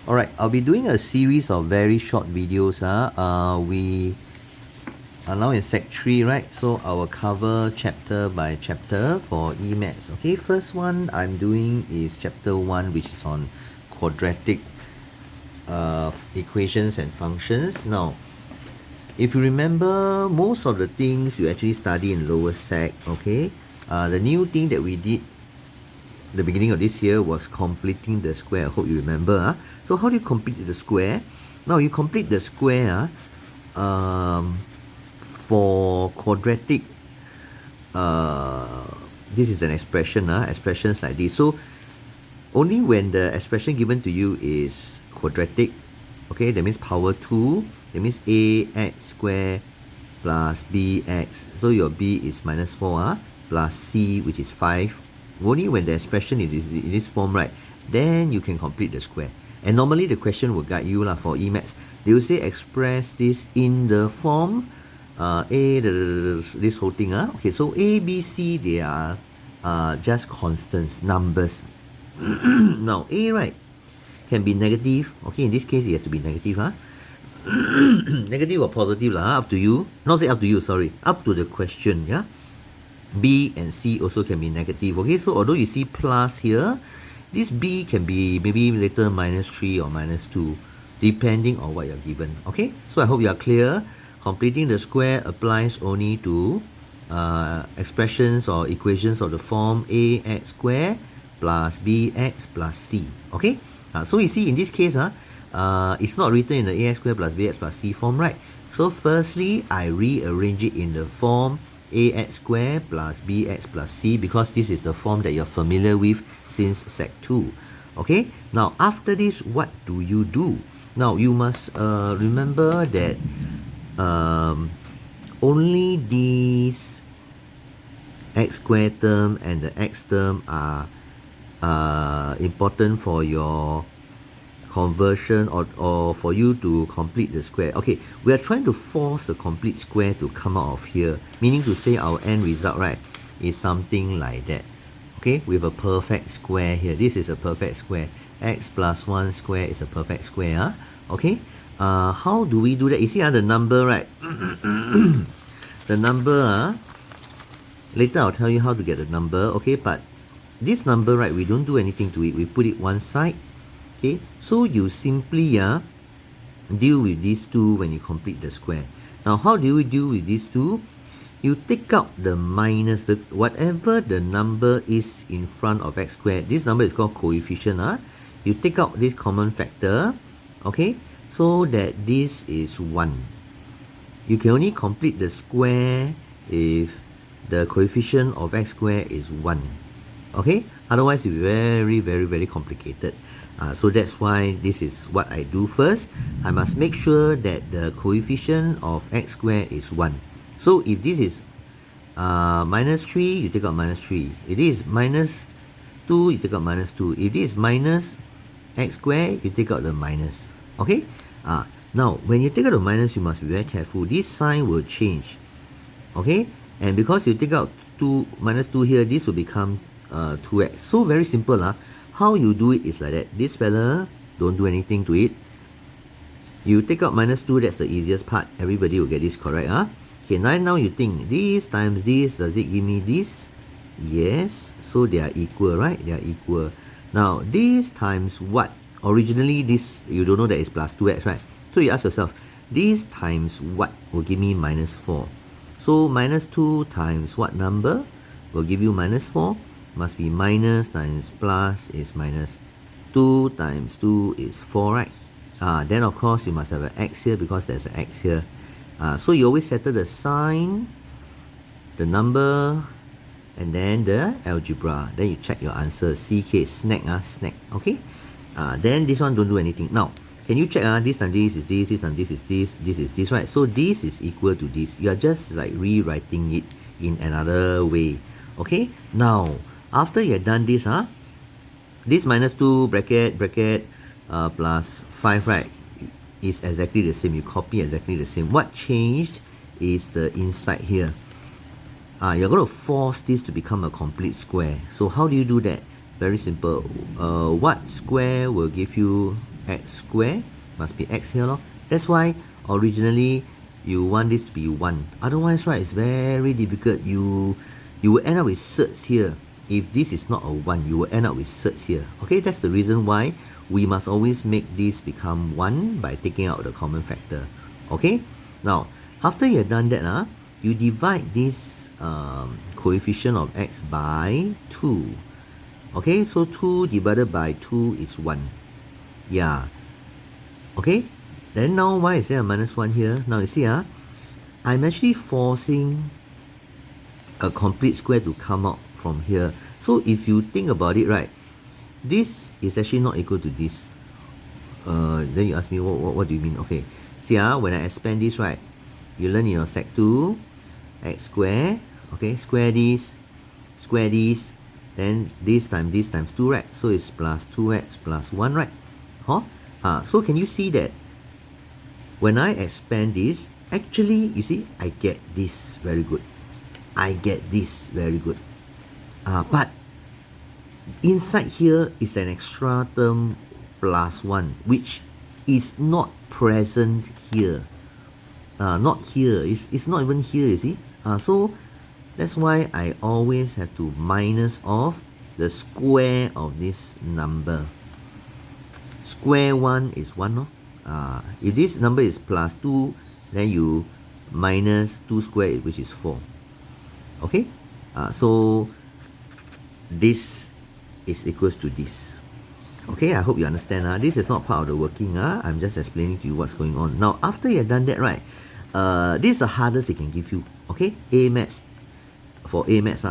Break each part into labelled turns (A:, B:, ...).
A: Alright, I'll be doing a series of very short videos. We are now in Sec 3, right? So I will cover chapter by chapter for E-Maths. Okay, first one I'm doing is chapter 1, which is on quadratic equations and functions. Now, if you remember, most of the things you actually study in lower sec, okay? The new thing that we did the beginning of this year was completing the square. I hope you remember. So how do you complete the square? Now you complete the square for quadratic. This is an expression. Expressions like this. So only when the expression given to you is quadratic, okay, that means power 2, that means ax square plus bx. So your b is minus 4 plus c, which is 5. Only when the expression is in this form, right, then you can complete the square. And normally the question will guide you for E-Maths. They will say express this in the form this whole thing. Okay, so A, B, C, they are just constants, numbers. Now A, right, can be negative. Okay, in this case it has to be negative. Negative or positive up to you. Not say up to you, sorry. Up to the question, yeah. B and C also can be negative. Okay, so although you see plus here, this B can be maybe later minus 3 or minus 2, depending on what you're given. Okay, so I hope you are clear. Completing the square applies only to expressions or equations of the form ax square plus bx plus c. Okay, so you see in this case, it's not written in the ax square plus bx plus c form, right? So firstly, I rearrange it in the form ax square plus bx plus c because this is the form that you're familiar with since Sec 2. Okay, now after this, what do you do? Now you must remember that only these x squared term and the x term are important for your conversion or for you to complete the square. Okay, we are trying to force the complete square to come out of here, meaning to say our end result, right, is something like that. Okay, with a perfect square here. This is a perfect square. X plus 1 square is a perfect square. Okay, how do we do that? You see the number, right? The number, later I'll tell you how to get the number. Okay, but this number, right, we don't do anything to it. We put it one side. Okay, so you simply deal with these two when you complete the square. Now, how do we deal with these two? You take out the minus, whatever the number is in front of x squared. This number is called coefficient. You take out this common factor, okay, so that this is 1. You can only complete the square if the coefficient of x squared is 1. Okay, otherwise it's very, very, very complicated. So that's why this is what I do first. I must make sure that the coefficient of x squared is 1. So if this is minus 3, you take out minus 3. If this is minus 2, you take out minus 2. If this is minus x squared, you take out the minus. Okay? Now, when you take out the minus, you must be very careful. This sign will change. Okay? And because you take out minus 2 here, this will become 2x. So very simple. How you do it is like that. This fella, don't do anything to it. You take out minus 2, that's the easiest part. Everybody will get this correct. Okay, now you think, this times this, does it give me this? Yes, so they are equal, right? They are equal. Now, this times what? Originally, this, you don't know that it's plus 2x, right? So you ask yourself, this times what will give me minus 4? So minus 2 times what number will give you minus 4? Must be minus times plus is minus. 2 times 2 is 4, right? Then of course you must have an x here because there's an x here. So you always settle the sign, the number, and then the algebra. Then you check your answer. CK, snack, snack. Okay? Then this one don't do anything. Now, can you check this times this is this times this is this is this, right? So this is equal to this. You are just like rewriting it in another way. Okay? Now, after you have done this, this minus 2 bracket plus 5, right, is exactly the same. You copy exactly the same. What changed is the inside here. You're going to force this to become a complete square. So how do you do that? Very simple. What square will give you x square must be x here, lor. That's why originally you want this to be 1. Otherwise, right, it's very difficult. You will end up with surds here. If this is not a 1, you will end up with surds here. Okay, that's the reason why we must always make this become 1 by taking out the common factor. Okay, now after you have done that, you divide this coefficient of x by 2. Okay, so 2 divided by 2 is 1. Yeah. Okay, then now why is there a minus 1 here? Now you see, I'm actually forcing a complete square to come out from here. So if you think about it, right, this is actually not equal to this. Then you ask me, what do you mean? Okay, see, when I expand this, right, you learn in your sec 2, x square, okay, square this, then this times 2, right? So it's plus 2x plus 1, right? So can you see that when I expand this, actually, you see, I get this very good. I get this very good. But inside here is an extra term plus 1, which is not present here. Not here. It's not even here, you see. So that's why I always have to minus off the square of this number. Square 1 is 1, no? If this number is plus 2, then you minus 2 square, which is 4. Okay? So this is equals to this. Okay, I hope you understand. This is not part of the working. I'm just explaining to you what's going on. Now, after you have done that, right, this is the hardest they can give you. Okay, A maths. For A maths,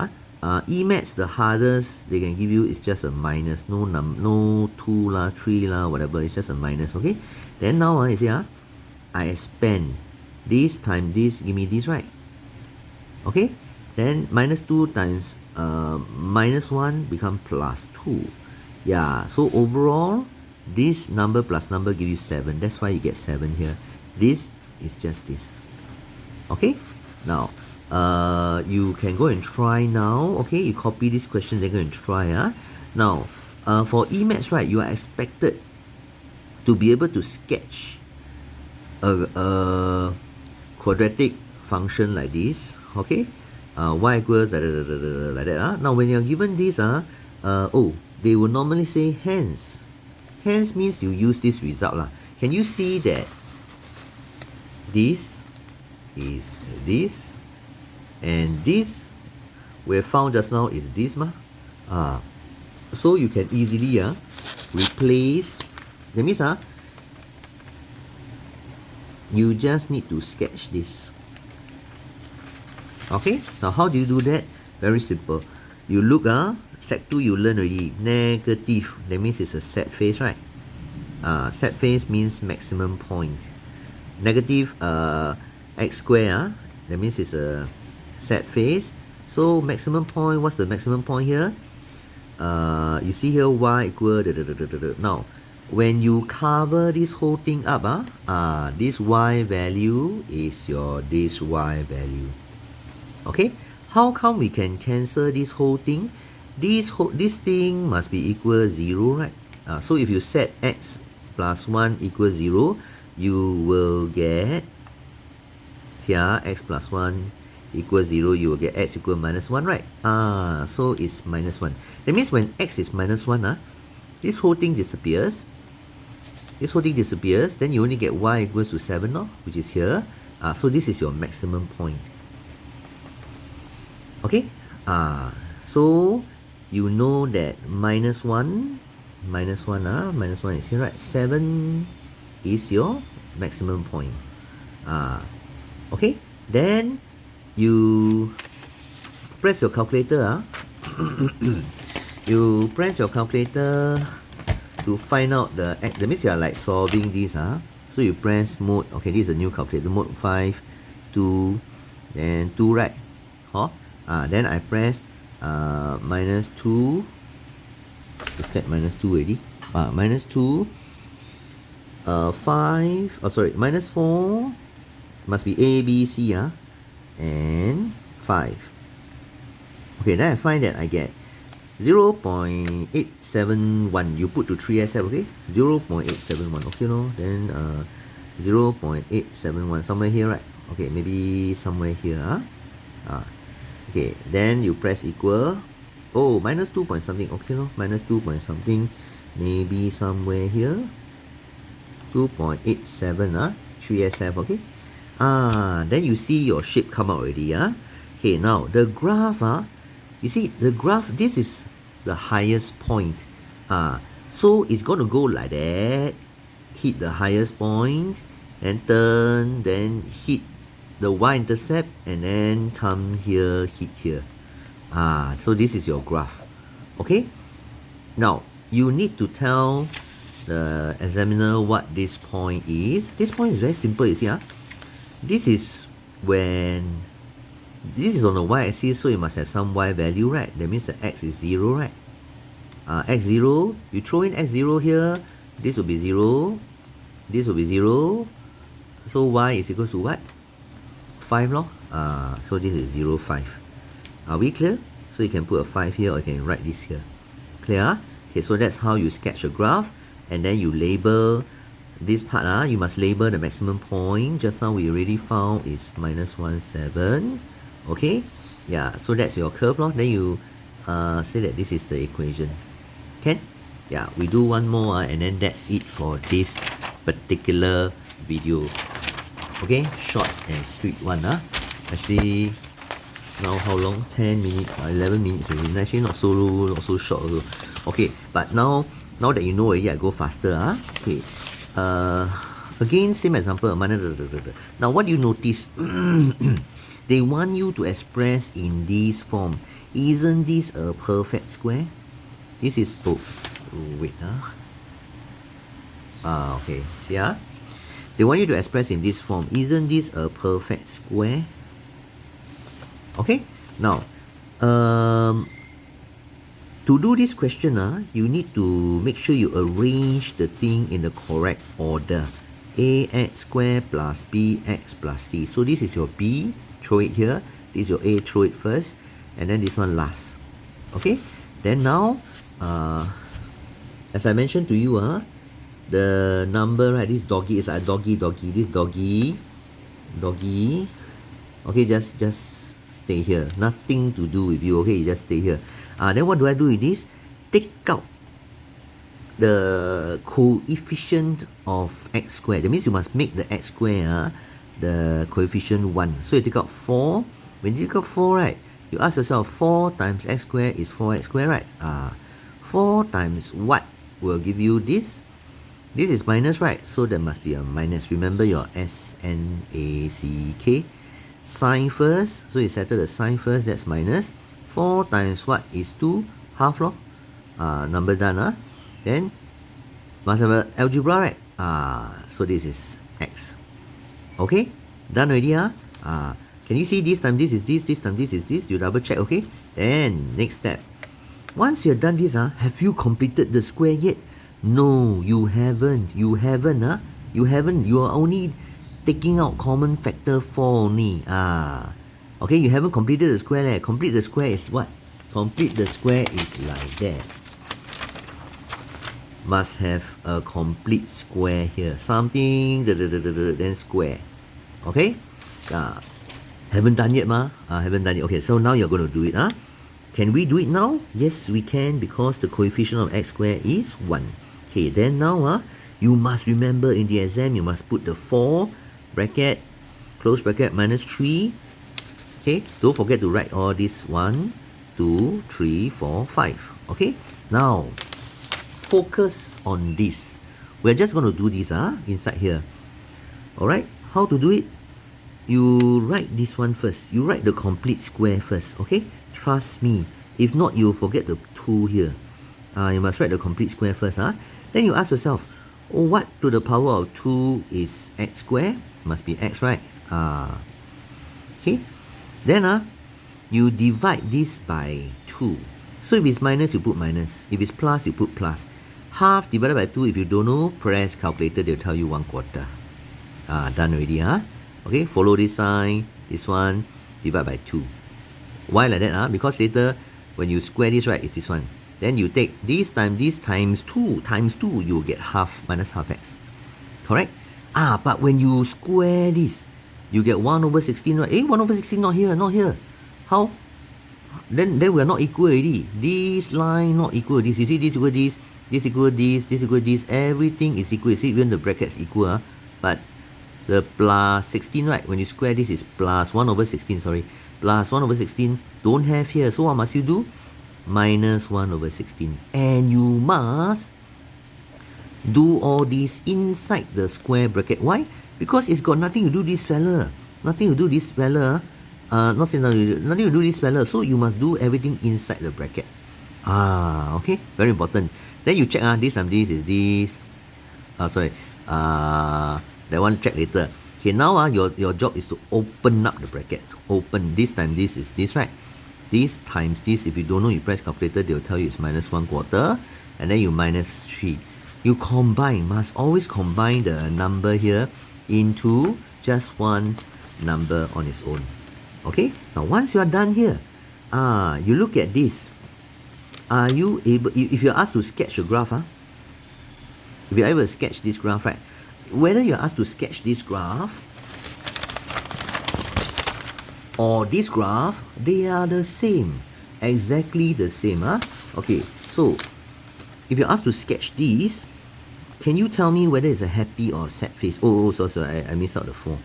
A: E maths, the hardest they can give you is just a minus. No 2 lah, 3 lah, whatever. It's just a minus. Okay. Then now, you see, I expand this times this, give me this, right? Okay. Then minus 2 times minus 1 become plus 2. Yeah, so overall, this number plus number give you 7. That's why you get 7 here. This is just this. Okay? Now, you can go and try now. Okay, you copy this question, then go and try. Now, for E-maths, right, you are expected to be able to sketch a quadratic function like this. Okay? Y equals like that. Now, when you're given this, they will normally say hence. Hence means you use this result. Can you see that this is this and this we have found just now is this? So you can easily replace. That means you just need to sketch this. Okay, now how do you do that? Very simple. You look, Sec 2 you learn already. Negative, that means it's a set face, right? Set face means maximum point. Negative x square, that means it's a set face. So maximum point, what's the maximum point here? You see here y equal now when you cover this whole thing up, this y value is your this y value. Okay, how come we can cancel this whole thing? This thing must be equal 0, right? So if you set x plus 1 equals 0, you will get here x plus 1 equals 0, you will get x equal minus 1, right? So it's minus 1. That means when x is minus 1, this whole thing disappears. This whole thing disappears, then you only get y equals to 7, which is here. So this is your maximum point. Okay? So you know that minus 1 is here, right? 7 is your maximum point. Okay? Then you press your calculator. You press your calculator to find out the x. That means you are like solving this. So you press mode. Okay, this is a new calculator. Mode 5, 2, then 2, right? Then I press minus 2. Is that minus 2 already? Minus 2. 5. Minus 4. Must be A, B, C. And 5. Okay, then I find that I get 0.871 you put to 3SF, okay? 0.871, okay no? Then 0.871 somewhere here, right? Okay, maybe somewhere here, okay, then you press equal. Oh, minus 2 point something, okay no? Minus 2 point something, maybe somewhere here. 2.87, 3SF, okay? Then you see your shape come out already, Okay, now the graph, you see the graph, this is the highest point. So it's going to go like that, hit the highest point, and turn, then hit the y-intercept, and then come here, hit here. So this is your graph. Okay? Now, you need to tell the examiner what this point is. This point is very simple, you see. This is when this is on the y-axis, so you must have some y value, right? That means the x is 0, right? X0, you throw in x0 here, this will be 0, this will be 0. So y is equal to what? 5 lor. So this is 0, 5. Are we clear? So you can put a 5 here, or you can write this here. Clear? Okay, so that's how you sketch a graph, and then you label this part. You must label the maximum point. Just now we already found is minus 1, 7. Okay? Yeah, so that's your curve lor. Then you say that this is the equation. Can? Yeah, we do one more, and then that's it for this particular video. Okay, short and sweet one. Actually, now how long? 10 minutes, 11 minutes already. Actually not so short also. Okay, but now that you know already, I go faster. Okay. Again, same example. Now what you notice? They want you to express in this form. Isn't this a perfect square? This is wait. Okay. See, they want you to express in this form. Isn't this a perfect square? Okay. Now, to do this question, you need to make sure you arrange the thing in the correct order. Ax squared plus bx plus c. So this is your b, throw it here. This is your a, throw it first. And then this one last. Okay. Then now, as I mentioned to you, the number, right? This doggy is a doggy. This doggy. Okay, just stay here. Nothing to do with you. Okay, you just stay here. Then what do I do with this? Take out the coefficient of x squared. That means you must make the x squared the coefficient 1. So you take out 4. When you take out 4, right? You ask yourself, 4 times x squared is 4x squared, right? 4 times what will give you this? This is minus, right? So there must be a minus. Remember your SNACK. Sign first. So you settle the sign first. That's minus. 4 times what is 2? Half lor. Number done. Then must have an algebra, right? So this is x. Okay? Done already, can you see this time this is this time this is this? You double check, okay? Then next step. Once you're done this, have you completed the square yet? No, you haven't. You haven't. You are only taking out common factor 4 only. Okay, you haven't completed the square. Complete the square is what? Complete the square is like that. Must have a complete square here. Something, then square. Okay? Haven't done yet, haven't done it. Okay, so now you're going to do it, Can we do it now? Yes, we can, because the coefficient of x squared is 1. Okay, then now, you must remember in the exam, you must put the 4 bracket, close bracket, minus 3. Okay, don't forget to write all this 1, 2, 3, 4, 5. Okay, now, focus on this. We're just going to do this, inside here. Alright, how to do it? You write this one first. You write the complete square first, okay? Trust me. If not, you'll forget the 2 here. You must write the complete square first. Then you ask yourself, what to the power of 2 is x squared? Must be x, right? Okay. Then you divide this by 2. So if it's minus, you put minus. If it's plus, you put plus. Half divided by 2, if you don't know, press calculator, they'll tell you 1/4. Done already, Okay, follow this sign, this one, divide by 2. Why like that? Because later, when you square this, right, it's this one. Then you take this times 2 times 2, you'll get half minus half x. Correct? But when you square this, you get 1 over 16, right? 1 over 16 not here, not here. How? Then we are not equal already. This line not equal this. You see, this equal this, this equal this, this equal this. Everything is equal. You see, even the brackets equal. But the plus 16, right? When you square this is plus 1 over 16, sorry. Plus 1 over 16, don't have here. So what must you do? Minus 1 over 16. And you must do all this inside the square bracket. Why? Because it's got nothing to do this fella. Nothing to do this fella. Nothing to do this fella. So you must do everything inside the bracket. Okay, very important. Then you check this time this is this. That one check later. Okay, now your job is to open up the bracket. Open this time this is this, right? This times this. If you don't know, you press calculator, they will tell you it's minus 1/4, and then you minus 3. You combine, must always combine the number here into just one number on its own. Okay, now once you are done here, you look at this. Are you able, if you're asked to sketch a graph, if you're able to sketch this graph, right? Whether you're asked to sketch this graph or this graph, they are the same, exactly the same. Okay, so if you're asked to sketch this, can you tell me whether it's a happy or sad face? Sorry, I missed out the 4.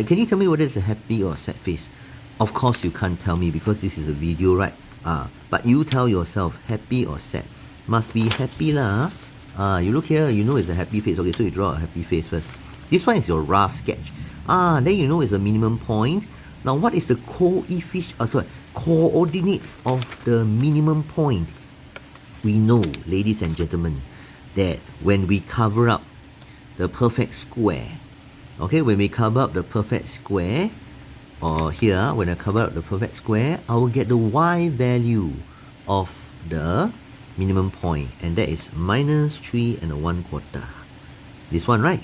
A: Can you tell me whether it's a happy or sad face? Of course you can't tell me because this is a video, right? But you tell yourself, happy or sad? Must be happy lah. You look here, you know it's a happy face. Okay, so you draw a happy face first. This one is your rough sketch. Then you know it's a minimum point. Now what is the coordinates of the minimum point? We know, ladies and gentlemen, that when we cover up the perfect square, okay, when we cover up the perfect square, or here, when I cover up the perfect square, I will get the y value of the minimum point, and that is minus 3 1/4. This one, right?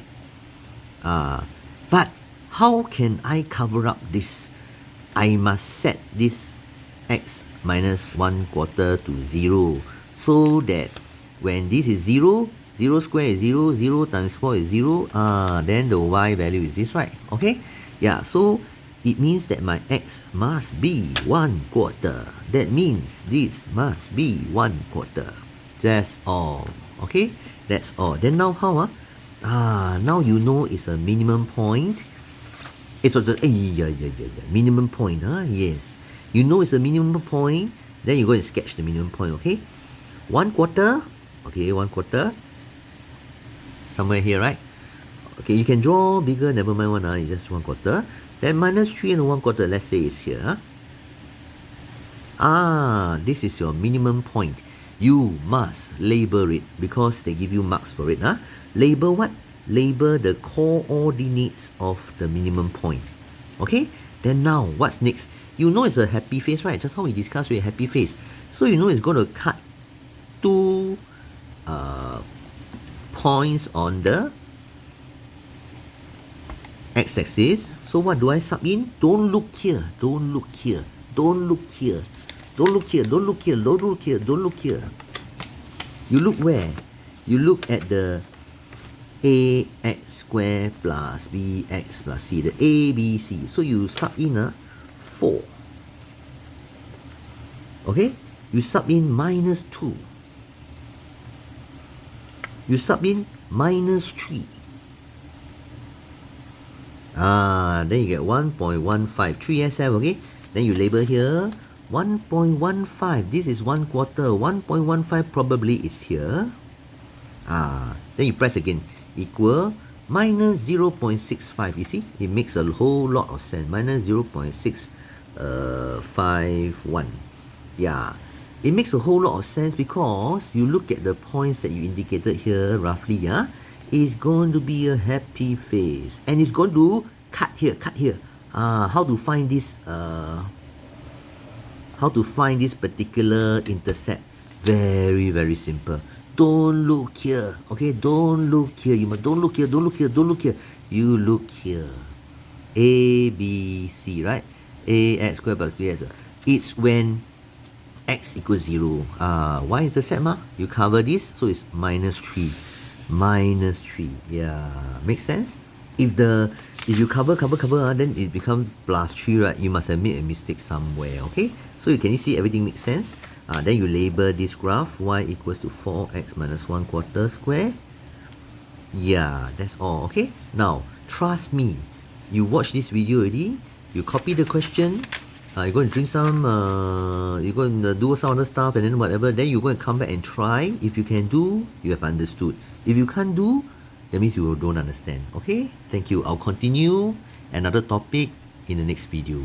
A: But how can I cover up this? I must set this x minus 1/4 to 0, so that when this is 0, 0 square is 0, 0 times 4 is 0, then the y value is this, right? Okay? Yeah, so it means that my x must be 1/4. That means this must be 1/4. That's all. Okay? That's all. Then now how? Now you know it's a minimum point. It's also minimum point. Yes. You know it's a minimum point. Then you go and sketch the minimum point. Okay? 1/4. Okay, 1/4. Somewhere here, right? Okay, you can draw bigger, never mind one, it's just 1/4. Then minus 3 1/4, let's say it's here. This is your minimum point. You must label it because they give you marks for it. Label what? Label the coordinates of the minimum point. Okay? Then now, what's next? You know it's a happy face, right? Just how we discussed with a happy face. So you know it's going to cut 2 points on the x-axis. So what do I sub in? Don't look here. Don't look here. Don't look here. Don't look here. Don't look here. Don't look here. Don't look here. You look where? You look at the ax squared plus bx plus c. The a, b, c. So you sub in 4. Okay? You sub in minus 2. You sub in minus 3. Then you get 1.15. 3SF, okay? Then you label here 1.15. This is 1/4. 1.15 probably is here. Then you press again. Equal minus 0.65. You see? It makes a whole lot of sense. Minus 0.651. Yeah. It makes a whole lot of sense because you look at the points that you indicated here roughly, it's going to be a happy face. And it's going to cut here. How to find this particular intercept? Very, very simple. Don't look here. Okay, don't look here. You must don't look here, don't look here, don't look here. You look here. A, B, C, right? Ax squared plus bx. It's when x equals 0. Y-intercept you cover this, so it's minus 3. Minus 3. Yeah, makes sense? If you cover, then it becomes plus 3, right? You must have made a mistake somewhere, okay? So can you see everything makes sense? Then you label this graph, y equals to 4x minus 1 quarter square. Yeah, that's all, okay? Now, trust me, you watch this video already, you copy the question, you go and drink some, you go and do some other stuff and then whatever, then you go and come back and try. If you can do, you have understood. If you can't do, that means you don't understand, okay? Thank you. I'll continue another topic in the next video.